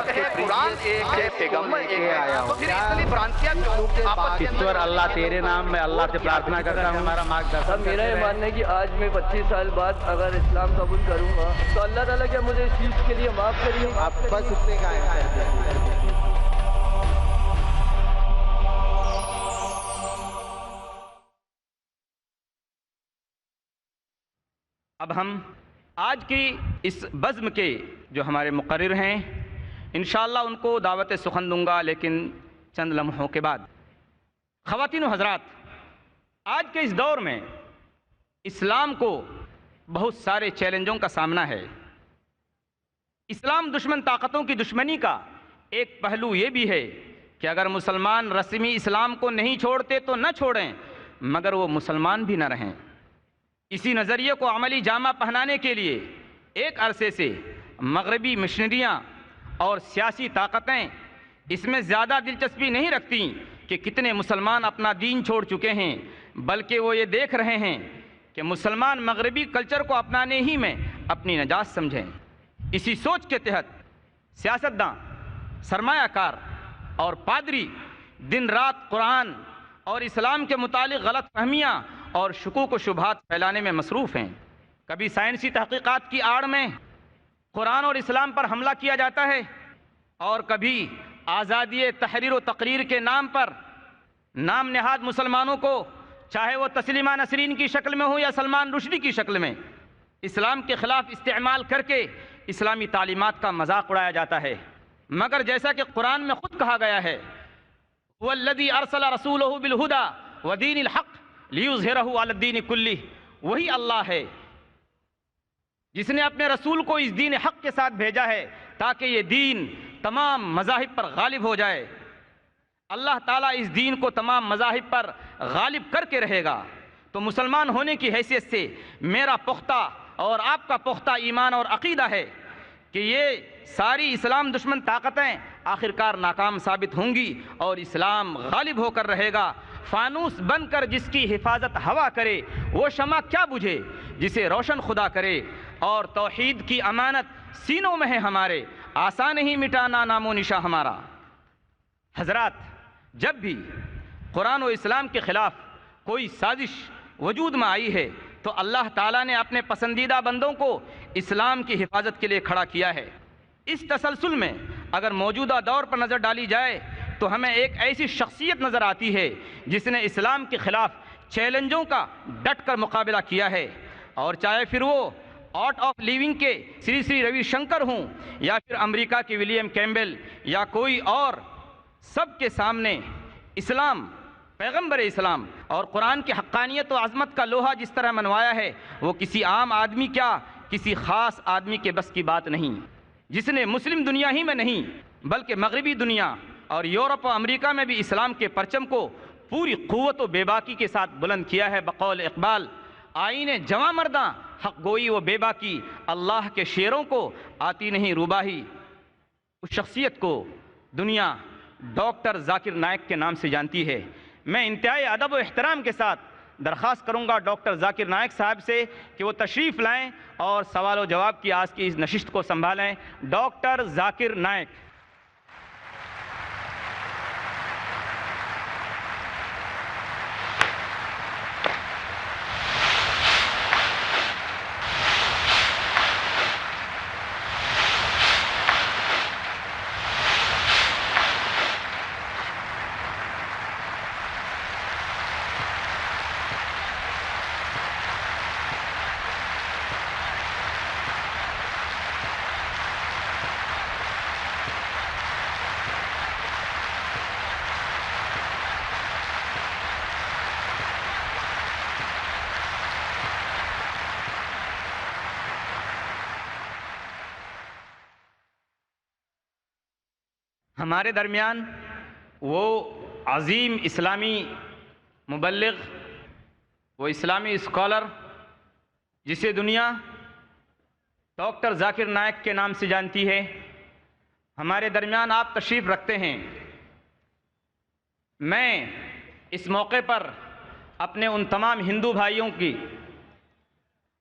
قرآن ایک ہے، پیغمبر ایک ہے، تو پھر اتنی برانچیاں کیوں آپس کے اندر؟ ایشور اللہ تیرے نام میں اللہ سے پرارتھنا کرتا ہوں ہمارا مارگدرشن میرا یہ کرتے ماننا رہے۔ ہے کہ آج میں 25 سال بعد اگر اسلام قبول کروں گا تو اللہ تعالیٰ کیا مجھے اس چیز کے لیے معاف کریں گے؟ آپ بس اتنے قائم کر دیں۔ اب ہم آج کی اس بزم کے جو ہمارے مقرر ہیں انشاءاللہ ان کو دعوت سخن دوں گا، لیکن چند لمحوں کے بعد۔ خواتین و حضرات، آج کے اس دور میں اسلام کو بہت سارے چیلنجوں کا سامنا ہے۔ اسلام دشمن طاقتوں کی دشمنی کا ایک پہلو یہ بھی ہے کہ اگر مسلمان رسمی اسلام کو نہیں چھوڑتے تو نہ چھوڑیں، مگر وہ مسلمان بھی نہ رہیں۔ اسی نظریے کو عملی جامہ پہنانے کے لیے ایک عرصے سے مغربی مشنریاں اور سیاسی طاقتیں اس میں زیادہ دلچسپی نہیں رکھتیں کہ کتنے مسلمان اپنا دین چھوڑ چکے ہیں، بلکہ وہ یہ دیکھ رہے ہیں کہ مسلمان مغربی کلچر کو اپنانے ہی میں اپنی نجات سمجھیں۔ اسی سوچ کے تحت سیاستداں، سرمایہ کار اور پادری دن رات قرآن اور اسلام کے متعلق غلط فہمیاں اور شکوک و شبہات پھیلانے میں مصروف ہیں۔ کبھی سائنسی تحقیقات کی آڑ میں قرآن اور اسلام پر حملہ کیا جاتا ہے، اور کبھی آزادی تحریر و تقریر کے نام پر نام نہاد مسلمانوں کو، چاہے وہ تسلیمہ نسرین کی شکل میں ہو یا سلمان رشدی کی شکل میں، اسلام کے خلاف استعمال کر کے اسلامی تعلیمات کا مذاق اڑایا جاتا ہے۔ مگر جیسا کہ قرآن میں خود کہا گیا ہے، هو الذی ارسل رسولہ بالہدی ودین الحق لیظہرہ علی الدین کلہ، وہی اللہ ہے جس نے اپنے رسول کو اس دین حق کے ساتھ بھیجا ہے تاکہ یہ دین تمام مذاہب پر غالب ہو جائے۔ اللہ تعالیٰ اس دین کو تمام مذاہب پر غالب کر کے رہے گا۔ تو مسلمان ہونے کی حیثیت سے میرا پختہ اور آپ کا پختہ ایمان اور عقیدہ ہے کہ یہ ساری اسلام دشمن طاقتیں آخرکار ناکام ثابت ہوں گی اور اسلام غالب ہو کر رہے گا۔ فانوس بن کر جس کی حفاظت ہوا کرے، وہ شمع کیا بجھے جسے روشن خدا کرے، اور توحید کی امانت سینوں میں ہے ہمارے، آسان نہیں مٹانا نام و نشاں ہمارا۔ حضرات، جب بھی قرآن و اسلام کے خلاف کوئی سازش وجود میں آئی ہے تو اللہ تعالیٰ نے اپنے پسندیدہ بندوں کو اسلام کی حفاظت کے لیے کھڑا کیا ہے۔ اس تسلسل میں اگر موجودہ دور پر نظر ڈالی جائے تو ہمیں ایک ایسی شخصیت نظر آتی ہے جس نے اسلام کے خلاف چیلنجوں کا ڈٹ کر مقابلہ کیا ہے، اور چاہے پھر وہ آرٹ آف لیونگ کے سری روی شنکر ہوں یا پھر امریکہ کے ولیم کیمبل یا کوئی اور، سب کے سامنے اسلام، پیغمبر اسلام اور قرآن کی حقانیت و عظمت کا لوہا جس طرح منوایا ہے، وہ کسی عام آدمی کیا، کسی خاص آدمی کے بس کی بات نہیں، جس نے مسلم دنیا ہی میں نہیں بلکہ مغربی دنیا اور یورپ و امریکہ میں بھی اسلام کے پرچم کو پوری قوت و بے باکی کے ساتھ بلند کیا ہے۔ بقول اقبال، آئین جواں مرداں حق گوئی و بے باکی، اللہ کے شیروں کو آتی نہیں روباہی۔ اس شخصیت کو دنیا ڈاکٹر ذاکر نائک کے نام سے جانتی ہے۔ میں انتہائی ادب و احترام کے ساتھ درخواست کروں گا ڈاکٹر ذاکر نائک صاحب سے کہ وہ تشریف لائیں اور سوال و جواب کی آج کی اس نشست کو سنبھالیں۔ ڈاکٹر ذاکر نائک۔ ہمارے درمیان وہ عظیم اسلامی مبلغ، وہ اسلامی اسکالر جسے دنیا ڈاکٹر ذاکر نائک کے نام سے جانتی ہے، ہمارے درمیان آپ تشریف رکھتے ہیں۔ میں اس موقع پر اپنے ان تمام ہندو بھائیوں کی،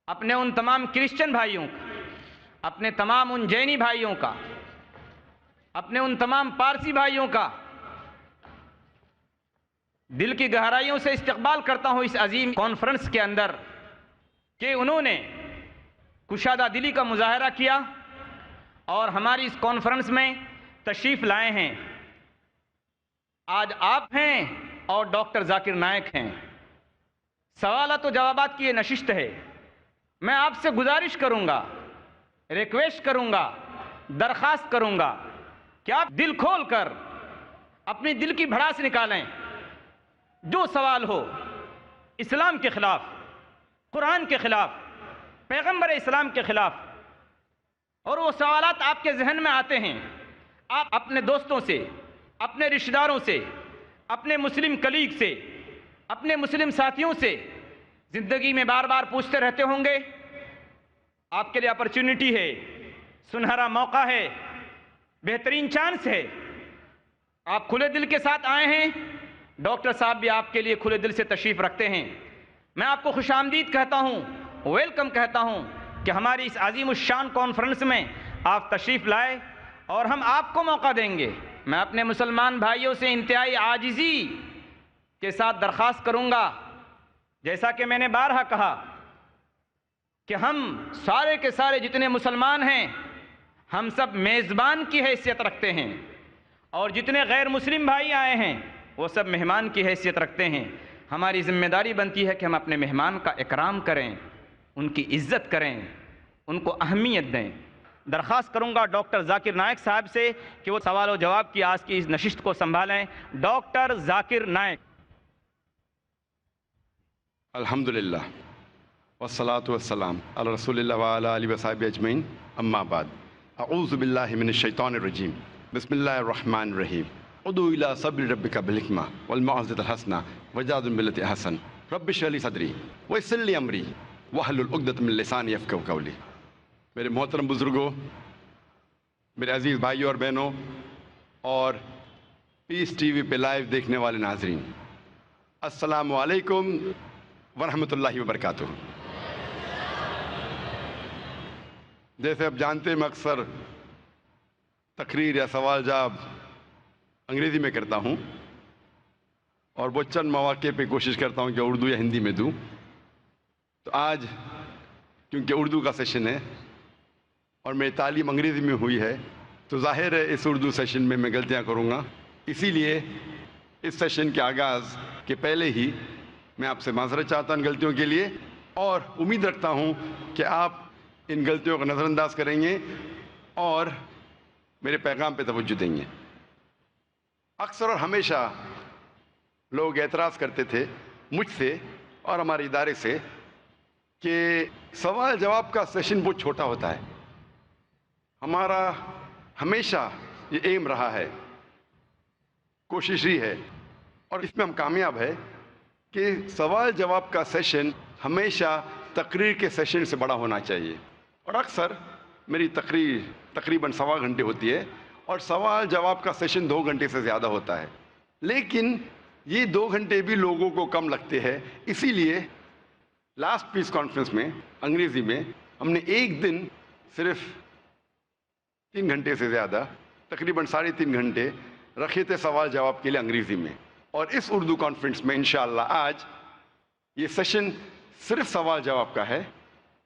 اپنے ان تمام کرسچن بھائیوں کا، اپنے تمام ان جینی بھائیوں کا، اپنے ان تمام پارسی بھائیوں کا دل کی گہرائیوں سے استقبال کرتا ہوں اس عظیم کانفرنس کے اندر کہ انہوں نے کشادہ دلی کا مظاہرہ کیا اور ہماری اس کانفرنس میں تشریف لائے ہیں۔ آج آپ ہیں اور ڈاکٹر ذاکر نائک ہیں۔ سوالات و جوابات کی یہ نشست ہے۔ میں آپ سے گزارش کروں گا، ریکویسٹ کروں گا، درخواست کروں گا کہ آپ دل کھول کر اپنی دل کی بھڑاس نکالیں۔ جو سوال ہو اسلام کے خلاف، قرآن کے خلاف، پیغمبر اسلام کے خلاف، اور وہ سوالات آپ کے ذہن میں آتے ہیں، آپ اپنے دوستوں سے، اپنے رشتہ داروں سے، اپنے مسلم کلیگ سے، اپنے مسلم ساتھیوں سے زندگی میں بار بار پوچھتے رہتے ہوں گے۔ آپ کے لیے اپرچونٹی ہے، سنہرا موقع ہے، بہترین چانس ہے۔ آپ کھلے دل کے ساتھ آئے ہیں، ڈاکٹر صاحب بھی آپ کے لیے کھلے دل سے تشریف رکھتے ہیں۔ میں آپ کو خوش آمدید کہتا ہوں، ویلکم کہتا ہوں کہ ہماری اس عظیم الشان کانفرنس میں آپ تشریف لائے اور ہم آپ کو موقع دیں گے۔ میں اپنے مسلمان بھائیوں سے انتہائی عاجزی کے ساتھ درخواست کروں گا، جیسا کہ میں نے بارہا کہا کہ ہم سارے کے سارے جتنے مسلمان ہیں ہم سب میزبان کی حیثیت رکھتے ہیں، اور جتنے غیر مسلم بھائی آئے ہیں وہ سب مہمان کی حیثیت رکھتے ہیں۔ ہماری ذمہ داری بنتی ہے کہ ہم اپنے مہمان کا اکرام کریں، ان کی عزت کریں، ان کو اہمیت دیں۔ درخواست کروں گا ڈاکٹر ذاکر نائک صاحب سے کہ وہ سوال و جواب کی آج کی اس نشست کو سنبھالیں۔ ڈاکٹر ذاکر نائک۔ الحمدللہ والصلاة والسلام علی رسول اللہ وعلی آلہ وصحبہ اجمعین، اما بعد، اعوذ باللہ من الشیطان الرجیم، بسم اللہ الرحمن الرحیم۔ ادعو الی صبر ربک بالحکمہ والموعظۃ الحسنہ وجادل باللتی احسن، رب اشرح لی صدری ویسر لی امری واحلل عقدۃ من لسانی یفقہوا قولی۔ میرے محترم بزرگوں، میرے عزیز بھائیوں اور بہنوں، اور پیس ٹی وی پہ لائیو دیکھنے والے ناظرین، السلام علیکم ورحمۃ اللہ وبرکاتہ۔ جیسے آپ جانتے ہیں میں اکثر تقریر یا سوال جواب انگریزی میں کرتا ہوں، اور وہ چند مواقع پہ کوشش کرتا ہوں کہ اردو یا ہندی میں دوں۔ تو آج کیونکہ اردو کا سیشن ہے اور میری تعلیم انگریزی میں ہوئی ہے، تو ظاہر ہے اس اردو سیشن میں غلطیاں کروں گا۔ اسی لیے اس سیشن کے آغاز کے پہلے ہی میں آپ سے معذرت چاہتا ہوں غلطیوں کے لیے، اور امید رکھتا ہوں کہ آپ ان غلطیوں کو نظر انداز کریں گے اور میرے پیغام پہ توجہ دیں گے۔ اکثر اور ہمیشہ لوگ اعتراض کرتے تھے مجھ سے اور ہمارے ادارے سے کہ سوال جواب کا سیشن بہت چھوٹا ہوتا ہے۔ ہمارا ہمیشہ یہ ایم رہا ہے، کوشش ہی ہے، اور اس میں ہم کامیاب ہے کہ سوال جواب کا سیشن ہمیشہ تقریر کے سیشن سے بڑا ہونا چاہیے۔ اور اکثر میری تقریر تقریباً 1.25 گھنٹے ہوتی ہے، اور سوال جواب کا سیشن 2 گھنٹے سے زیادہ ہوتا ہے، لیکن یہ 2 گھنٹے بھی لوگوں کو کم لگتے ہیں۔ اسی لیے لاسٹ پیس کانفرنس میں انگریزی میں ہم نے ایک دن صرف 3 گھنٹے سے زیادہ، تقریباً 3.5 گھنٹے رکھے تھے سوال جواب کے لیے انگریزی میں، اور اس اردو کانفرنس میں انشاءاللہ آج یہ سیشن صرف سوال جواب کا ہے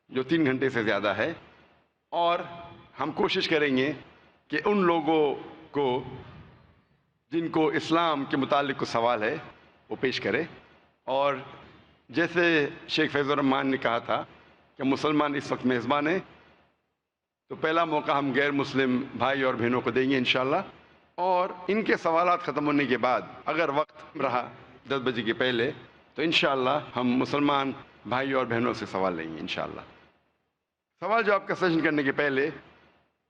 جو 3 گھنٹے سے زیادہ ہے، اور ہم کوشش کریں گے کہ ان لوگوں کو جن کو اسلام کے متعلق کوئی سوال ہے وہ پیش کرے۔ اور جیسے شیخ فیض الرحمان نے کہا تھا کہ مسلمان اس وقت میزبان ہیں، تو پہلا موقع ہم غیر مسلم بھائی اور بہنوں کو دیں گے انشاءاللہ، اور ان کے سوالات ختم ہونے کے بعد اگر وقت رہا 10 بجے کے پہلے تو انشاءاللہ ہم مسلمان بھائی اور بہنوں سے سوال لیں گے انشاءاللہ۔ سوال جواب کا سیشن کرنے کے پہلے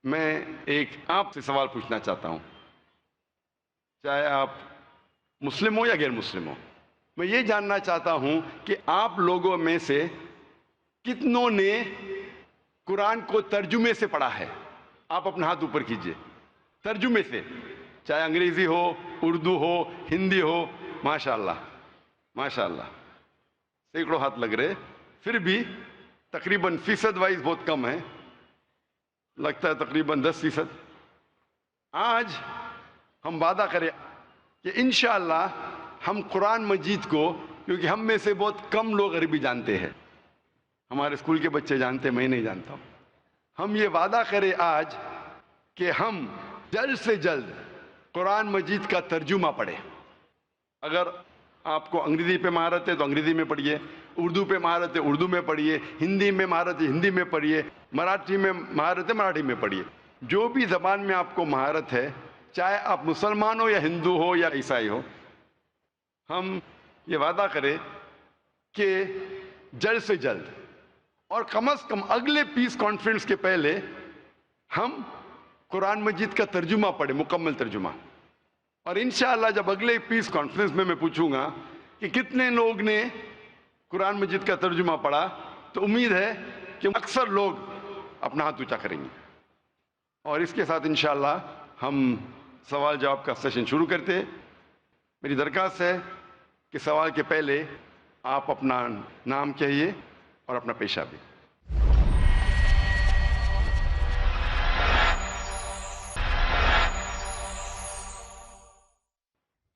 میں ایک آپ سے سوال پوچھنا چاہتا ہوں، چاہے آپ مسلم ہو یا غیر مسلم ہو۔ میں یہ جاننا چاہتا ہوں کہ آپ لوگوں میں سے کتنوں نے قرآن کو ترجمے سے پڑھا ہے؟ آپ اپنا ہاتھ اوپر کیجئے۔ ترجمے سے، چاہے انگریزی ہو، اردو ہو، ہندی ہو۔ ماشاءاللہ ماشاءاللہ، سینکڑوں ہاتھ لگ رہے، پھر بھی تقریباً فیصد وائز بہت کم ہے، لگتا ہے تقریباً 10%۔ آج ہم وعدہ کریں کہ انشاءاللہ ہم قرآن مجید کو، کیونکہ ہم میں سے بہت کم لوگ عربی جانتے ہیں، ہمارے اسکول کے بچے جانتے ہیں، میں نہیں جانتا ہوں، ہم یہ وعدہ کریں آج کہ ہم جلد سے جلد قرآن مجید کا ترجمہ پڑھیں۔ اگر آپ کو انگریزی پہ مہارت ہے تو انگریزی میں پڑھیے، اردو پہ مہارت ہے اردو میں پڑھیے، ہندی میں مہارت ہے ہندی میں پڑھیے، مراٹھی میں مہارت ہے مراٹھی میں پڑھیے، جو بھی زبان میں آپ کو مہارت ہے، چاہے آپ مسلمان ہو یا ہندو ہو یا عیسائی ہو، ہم یہ وعدہ کریں کہ جلد سے جلد اور کم از کم اگلے پیس کانفرنس کے پہلے ہم قرآن مجید کا ترجمہ پڑھیں، مکمل ترجمہ۔ اور انشاءاللہ جب اگلے پیس کانفرنس میں پوچھوں گا کہ کتنے لوگ نے قرآن مجید کا ترجمہ پڑھا، تو امید ہے کہ اکثر لوگ اپنا ہاتھ اونچا کریں گے۔ اور اس کے ساتھ انشاءاللہ ہم سوال جواب کا سیشن شروع کرتے ہیں۔ میری درخواست ہے کہ سوال کے پہلے آپ اپنا نام کہیے اور اپنا پیشہ بھی۔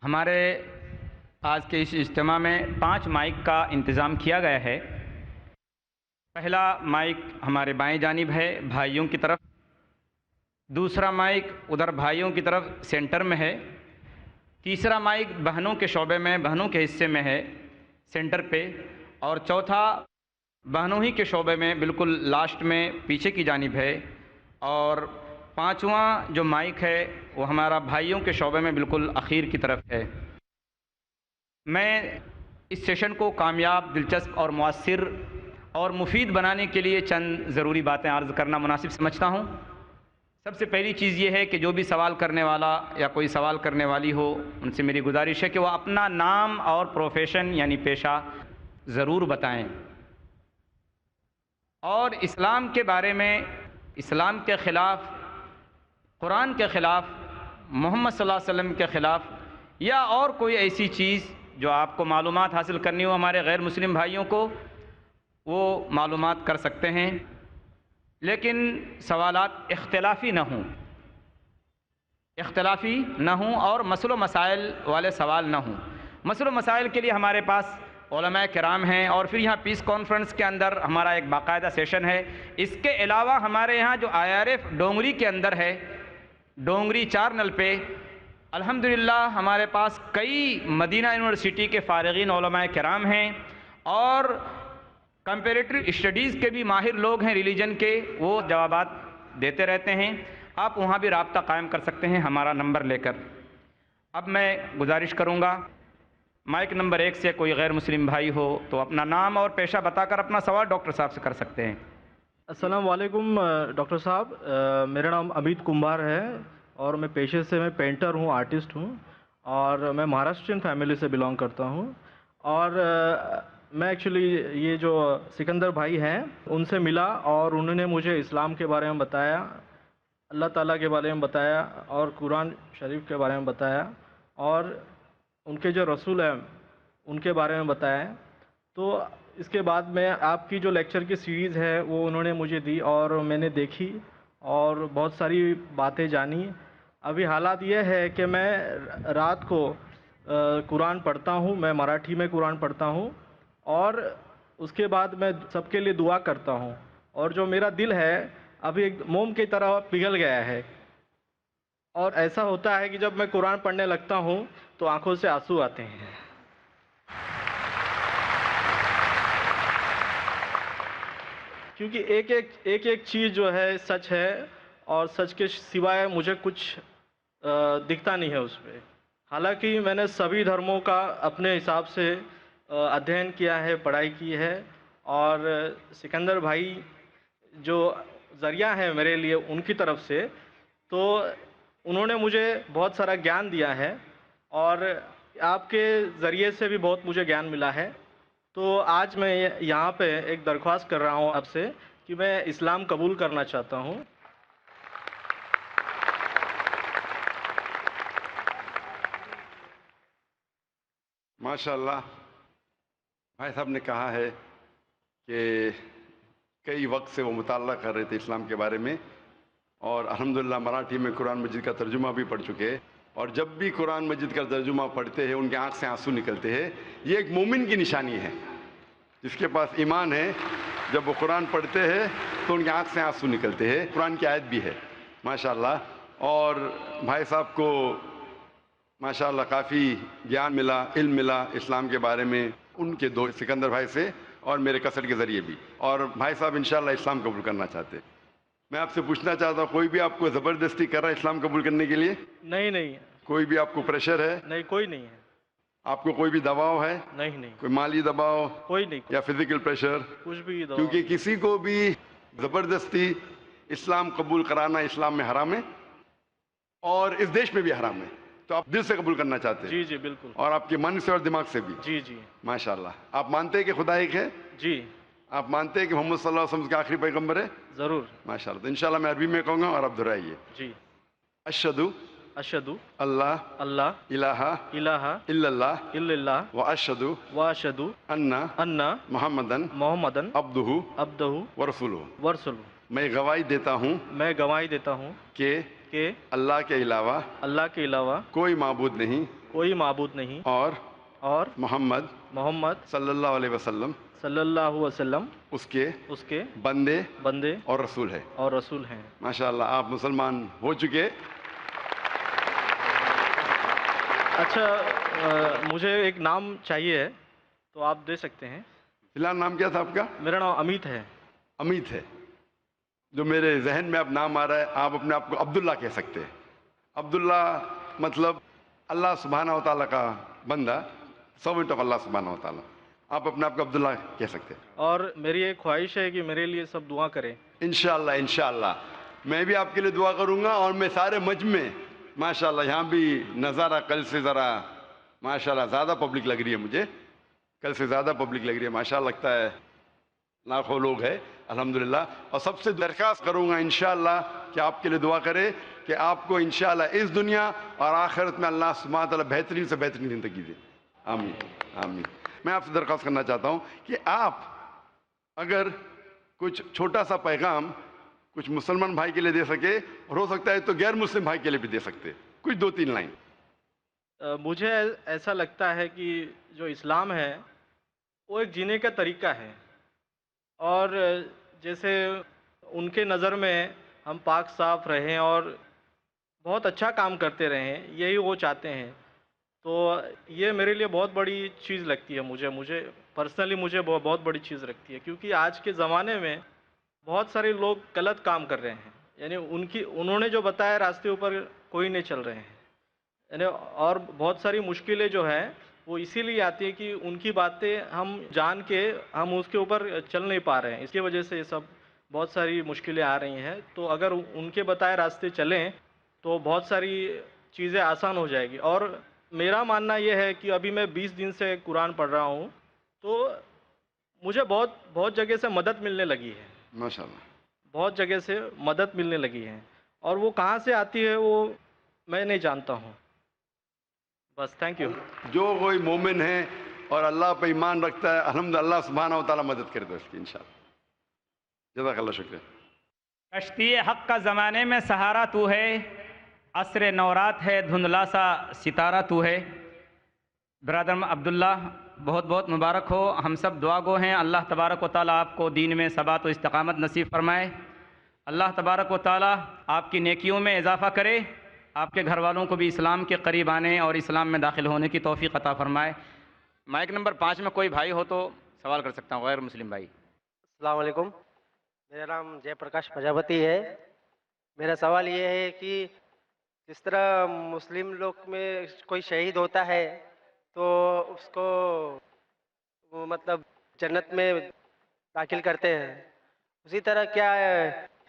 ہمارے آج کے اس اجتماع میں 5 مائک کا انتظام کیا گیا ہے۔ پہلا مائک ہمارے بائیں جانب ہے بھائیوں کی طرف، دوسرا مائک ادھر بھائیوں کی طرف سینٹر میں ہے، تیسرا مائک بہنوں کے شعبے میں، بہنوں کے حصے میں ہے سینٹر پہ، اور چوتھا بہنوں ہی کے شعبے میں بالکل لاسٹ میں پیچھے کی جانب ہے، اور 5واں جو مائک ہے وہ ہمارا بھائیوں کے شعبے میں بالکل اخیر کی طرف ہے۔ میں اس سیشن کو کامیاب، دلچسپ اور مؤثر اور مفید بنانے کے لیے چند ضروری باتیں عرض کرنا مناسب سمجھتا ہوں۔ سب سے پہلی چیز یہ ہے کہ جو بھی سوال کرنے والا یا کوئی سوال کرنے والی ہو، ان سے میری گزارش ہے کہ وہ اپنا نام اور پروفیشن یعنی پیشہ ضرور بتائیں، اور اسلام کے بارے میں، اسلام کے خلاف، قرآن کے خلاف، محمد صلی اللہ علیہ وسلم کے خلاف یا اور کوئی ایسی چیز جو آپ کو معلومات حاصل کرنی ہو ہمارے غیر مسلم بھائیوں کو، وہ معلومات کر سکتے ہیں، لیکن سوالات اختلافی نہ ہوں اور مسئلہ و مسائل والے سوال نہ ہوں۔ مسئلہ و مسائل کے لیے ہمارے پاس علماء کرام ہیں، اور پھر یہاں پیس کانفرنس کے اندر ہمارا ایک باقاعدہ سیشن ہے۔ اس کے علاوہ ہمارے یہاں جو IRF ڈونگری کے اندر ہے، ڈونگری 4 نل پہ، الحمدللہ ہمارے پاس کئی مدینہ یونیورسٹی کے فارغین علماء کرام ہیں، اور کمپیریٹو اسٹڈیز کے بھی ماہر لوگ ہیں ریلیجن کے، وہ جوابات دیتے رہتے ہیں۔ آپ وہاں بھی رابطہ قائم کر سکتے ہیں ہمارا نمبر لے کر۔ اب میں گزارش کروں گا مائک نمبر 1 سے کوئی غیر مسلم بھائی ہو تو اپنا نام اور پیشہ بتا کر اپنا سوال ڈاکٹر صاحب سے کر سکتے ہیں۔ السلام علیکم ڈاکٹر صاحب، میرا نام امیت کمبار ہے، اور میں پیشے سے میں پینٹر ہوں، آرٹسٹ ہوں، اور میں مہاراشٹرین فیملی سے بلانگ کرتا ہوں۔ اور میں ایکچولی یہ جو سکندر بھائی ہیں ان سے ملا، اور انہوں نے مجھے اسلام کے بارے میں بتایا، اللہ تعالیٰ کے بارے میں بتایا، اور قرآن شریف کے بارے میں بتایا، اور ان کے جو رسول ہیں ان کے بارے میں بتایا۔ تو اس کے بعد میں آپ کی جو لیکچر کی سیریز ہے وہ انہوں نے مجھے دی، اور میں نے دیکھی اور بہت ساری باتیں جانی۔ ابھی حالات یہ ہے کہ میں رات کو قرآن پڑھتا ہوں، میں مراٹھی میں قرآن پڑھتا ہوں، اور اس کے بعد میں سب کے لیے دعا کرتا ہوں، اور جو میرا دل ہے ابھی ایک موم کی طرح پگھل گیا ہے، اور ایسا ہوتا ہے کہ جب میں قرآن پڑھنے لگتا ہوں تو آنکھوں سے آنسو آتے ہیں۔ کیونکہ ایک چیز جو ہے سچ ہے، اور سچ کے سوائے مجھے کچھ دکھتا نہیں ہے اس پہ۔ حالانکہ میں نے سبھی دھرموں کا اپنے حساب سے ادھین کیا ہے، پڑھائی کی ہے، اور سکندر بھائی جو ذریعہ ہے میرے لیے ان کی طرف سے، تو انہوں نے مجھے بہت سارا گیان دیا ہے، اور آپ کے ذریعے سے بھی بہت مجھے گیان ملا ہے۔ تو آج میں یہاں پہ ایک درخواست کر رہا ہوں آپ سے کہ میں اسلام قبول کرنا چاہتا ہوں۔ ماشاءاللہ، بھائی صاحب نے کہا ہے کہ کئی وقت سے وہ مطالعہ کر رہے تھے اسلام کے بارے میں، اور الحمدللہ مراٹھی میں قرآن مجید کا ترجمہ بھی پڑھ چکے ہیں، اور جب بھی قرآن مجید کا ترجمہ پڑھتے ہیں ان کے آنکھ سے آنسو نکلتے ہیں. یہ ایک مومن کی نشانی ہے، جس کے پاس ایمان ہے، جب وہ قرآن پڑھتے ہیں تو ان کے آنکھ سے آنسو نکلتے ہیں. قرآن کی آیت بھی ہے ماشاءاللہ. اور بھائی صاحب کو ماشاءاللہ کافی گیان ملا، علم ملا اسلام کے بارے میں، ان کے دو سکندر بھائی سے اور میرے کسٹ کے ذریعے بھی. اور بھائی صاحب انشاءاللہ اسلام قبول کرنا چاہتے. میں آپ سے پوچھنا چاہتا ہوں، کوئی بھی آپ کو زبردستی کر رہا ہے اسلام قبول کرنے کے لیے؟ نہیں نہیں کوئی بھی آپ کو پریشر ہے؟ نہیں، کوئی نہیں ہے. آپ کو کوئی بھی دباؤ ہے؟ نہیں نہیں، کوئی مالی دباؤ کوئی نہیں، یا فزیکل پریشر؟ کچھ بھی دباؤ. کیونکہ کسی کو بھی زبردستی اسلام قبول کرانا اسلام میں حرام ہے، اور اس دیش میں بھی حرام ہے. تو آپ دل سے قبول کرنا چاہتے ہیں؟ جی جی بالکل. اور آپ کے من سے اور دماغ سے بھی؟ جی جی ماشاءاللہ. آپ مانتے ہیں کہ خدا ایک ہے؟ جی آپ مانتے ہیں کہ محمد صلی اللہ علیہ وسلم کا آخری پیغمبر ہے؟ ضرور. ماشاءاللہ. تو انشاءاللہ میں عربی میں کہوں گا اور آپ دہرائیے. جی. اشہدو اشہدو اللہ اللہ الہ الہ الا اللہ الا اللہ و اشہدو واشہدو ان ان محمدن محمدن عبدہ عبدہ ورسولہ. ورسولہ. میں گواہی دیتا ہوں میں گواہی دیتا ہوں کہ کہ اللہ کے علاوہ اللہ کے علاوہ کوئی معبود نہیں، کوئی معبود نہیں، اور محمد محمد صلی اللہ علیہ وسلم صلی اللہ علیہ وسلم اس کے اس کے بندے بندے اور رسول ہے. اور رسول ہیں. ماشاءاللہ آپ مسلمان ہو چکے. اچھا مجھے ایک نام چاہیے ہے تو آپ دے سکتے ہیں. فی الحال نام کیا تھا آپ کا؟ میرا نام امیت ہے. امیت ہے. جو میرے ذہن میں اب نام آ رہا ہے، آپ اپنے آپ کو عبداللہ کہہ سکتے ہیں. عبداللہ مطلب اللہ سبحانہ و تعالیٰ کا بندہ، سروینٹ آف اللہ سبحانہ و تعالیٰ. آپ اپنے آپ کو عبداللہ کہہ سکتے ہیں. اور میری ایک خواہش ہے کہ میرے لیے سب دعا کریں. انشاءاللہ انشاءاللہ میں بھی آپ کے لیے دعا کروں گا. اور میں سارے مجمع میں ماشاءاللہ یہاں بھی نظارہ کل سے ذرا ماشاءاللہ زیادہ پبلک لگ رہی ہے. مجھے کل سے زیادہ پبلک لگ رہی ہے ماشاءاللہ. لگتا ہے لاکھوں لوگ ہیں الحمدللہ. اور سب سے درخواست کروں گا انشاءاللہ کہ آپ کے لیے دعا کرے کہ آپ کو انشاءاللہ اس دنیا اور آخرت میں اللہ سبحانہ و تعالیٰ بہترین سے بہترین زندگی دے. آمین آمین. میں آپ سے درخواست کرنا چاہتا ہوں کہ آپ اگر کچھ چھوٹا سا پیغام کچھ مسلمان بھائی کے لیے دے سکے، اور ہو سکتا ہے تو غیر مسلم بھائی کے لیے بھی دے سکتے، کچھ 2-3 لائن. مجھے ایسا لگتا ہے کہ جو اسلام ہے وہ ایک جینے کا طریقہ ہے، اور جیسے ان کے نظر میں ہم پاک صاف رہیں اور بہت اچھا کام کرتے رہیں، یہی وہ چاہتے ہیں. تو یہ میرے لیے بہت بڑی چیز لگتی ہے. مجھے پرسنلی مجھے بہت بڑی چیز لگتی ہے، کیونکہ آج کے زمانے میں بہت سارے لوگ غلط کام کر رہے ہیں. یعنی انہوں نے جو بتایا راستے اوپر کوئی نہیں چل رہے ہیں. یعنی اور بہت ساری مشکلیں جو ہیں وہ اسی لیے آتی ہیں کہ ان کی باتیں ہم جان کے ہم اس کے اوپر چل نہیں پا رہے ہیں. اس کی وجہ سے یہ سب بہت ساری مشکلیں آ رہی ہیں. تو اگر ان کے بتائے راستے چلیں تو بہت ساری چیزیں آسان ہو جائے گی. اور میرا ماننا یہ ہے کہ ابھی میں 20 دن سے قرآن پڑھ رہا ہوں، تو مجھے بہت جگہ سے مدد ملنے لگی ہے. ماشاءاللہ بہت جگہ سے مدد ملنے لگی ہے، اور وہ کہاں سے آتی ہے وہ میں نہیں جانتا ہوں. بس تھینک یو. جو کوئی مومن ہے اور اللہ پہ ایمان رکھتا ہے الحمدللہ اللہ سبحانہ و تعالیٰ مدد کرے تو اس کی انشاءاللہ. جزاک اللہ شکریہ. کشتی حق کا زمانے میں سہارا تو ہے، عصر نورات ہے دھندلا سا ستارہ تو ہے. برادر عبداللہ بہت بہت مبارک ہو. ہم سب دعا گو ہیں. اللہ تبارک و تعالیٰ آپ کو دین میں ثبات و استقامت نصیب فرمائے. اللہ تبارک و تعالیٰ آپ کی نیکیوں میں اضافہ کرے. آپ کے گھر والوں کو بھی اسلام کے قریب آنے اور اسلام میں داخل ہونے کی توفیق عطا فرمائے. مائک نمبر 5 میں کوئی بھائی ہو تو سوال کر سکتا ہوں، غیر مسلم بھائی. السلام علیکم. میرا نام جے پرکاش پرجاپتی ہے. میرا سوال یہ ہے کہ جس طرح مسلم لوگ میں کوئی شہید ہوتا ہے تو اس کو مطلب جنت میں داخل کرتے ہیں، اسی طرح کیا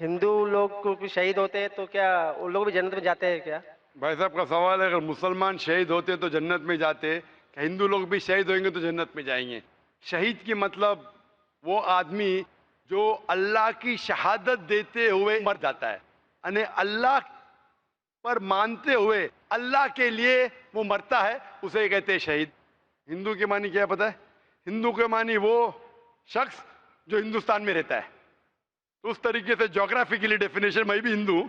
ہندو لوگ کو شہید ہوتے ہیں تو کیا ان لوگ بھی جنت میں جاتے ہیں کیا؟ بھائی صاحب کا سوال ہے اگر مسلمان شہید ہوتے تو جنت میں جاتے، کہ ہندو لوگ بھی شہید ہوئیں گے تو جنت میں جائیں گے؟ شہید کی مطلب وہ آدمی جو اللہ کی شہادت دیتے ہوئے مر جاتا ہے، یعنی اللہ پر مانتے ہوئے اللہ کے لیے وہ مرتا ہے، اسے کہتے ہیں شہید. ہندو کے معنی کیا پتہ ہے؟ ہندو کے معنی وہ شخص جو ہندوستان میں رہتا ہے. تو اس طریقے سے جغرافیکلی ڈیفینیشن میں بھی ہندو ہوں